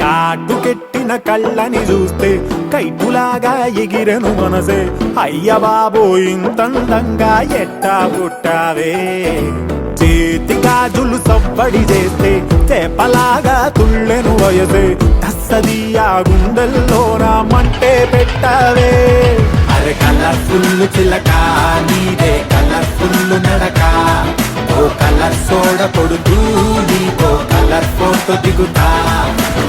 కాటుకెట్టిన కళ్ళని చూస్తే కైటులాగా ఎగిరెను మనసే. అయ్య బాబో ఇంతందంగా ఎట్టా పుట్టావే. చేతి గాజులు సవ్వడి చేస్తే చేపలాగా తుళ్ళెను వయసే. తస్సదియా గుండెల్లో నా మంటే పెట్టావే. అరే కలర్ఫుల్ చిలక నీదే కలర్ఫుల్ నడక. ఓ కలర్ సోడ కొడుతూ నీకో కలర్ ఫోటో దిగుతా.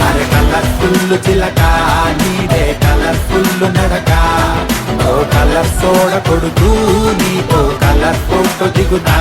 అరే కలర్ఫుల్ చిలక నీదే కలర్ఫుల్ నడక. ఓ కలర్ సోడ కొడుతూ నీకో కలర్ ఫోటో దిగుతా.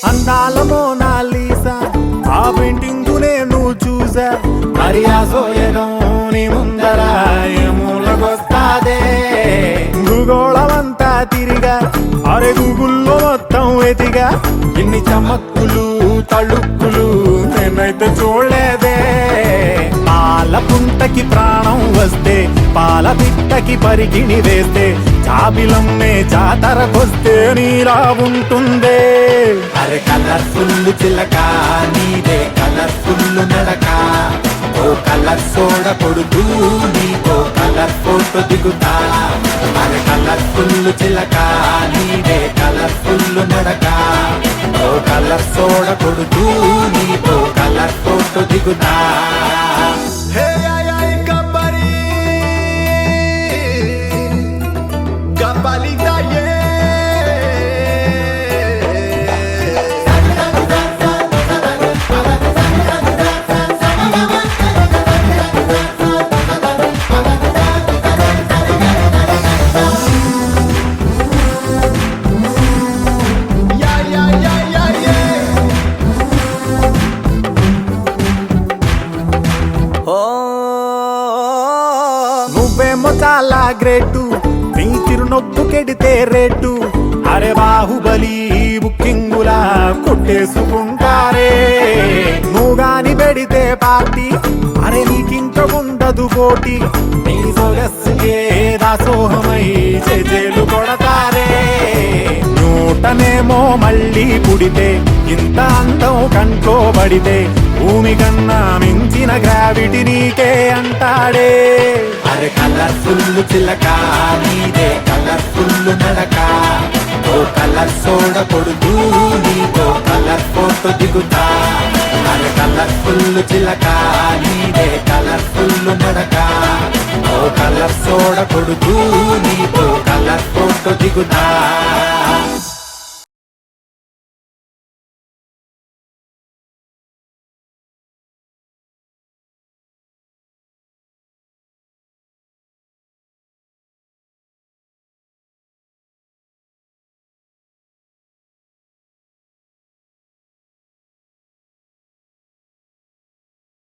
అందాల మోనాలీసా ఆ పెయింటింగ్ నేను చూసా. మరి ఆ సోయగం నీ ముందర ఏమూలకొస్తాదే. భూగోళమంతా తిరిగా అరే గూగుల్లో మొత్తం ఎదిగా. ఎన్ని చమక్కులు తళుక్కులు నేనైతే చూడలేదే. పాల పుంటకి ప్రాణం వస్తే పాల పిట్టకి పరికిణి వేస్తే జాబిలమ్మే జాతరకొస్తే నీలా ఉంటుందే. అరే కలర్ఫుల్ చిలక నీదే కలర్ఫుల్ నడక. ఓ కలర్ సోడ కొడుతూ నీకో కలర్ ఫోటో దిగుతా. అరే కలర్ఫుల్ చిలక నీదే కలర్ఫుల్ నడక. ఓ కలర్ సోడ కొడుతూ నీకో కలర్ ఫోటో దిగుతా. నువ్వేమో చాలా గ్రేటు నీ చిరునొప్పు కెడితే రేటు. అరే బాహుబలి బుకింగులా కొట్టేసుకుంటారే. నువ్వు గాని పెడితే పార్టీ అరే నీకింక ఉండదు పోటీ. నీ సొగస్సుకే దాసోహమై చేజేలు కొడతారే. నూటనేమో మళ్ళీ పుడితే ఇంత అందం కంట్లో పడితే భూమి కన్నా మించిన గ్రావిటీ నీకే అంటాడే. అరే కలర్ఫుల్ చిలక నీదే కలర్ఫుల్ నడక. ఓ కలర్ సోడ కొడుతూ నీకో కలర్ ఫోటో దిగుతా. అరే కలర్ఫుల్ చిలక నీదే కలర్ఫుల్ నడక. ఓ కలర్ సోడ కొడుతూ నీకో కలర్ ఫోటో దిగుతా.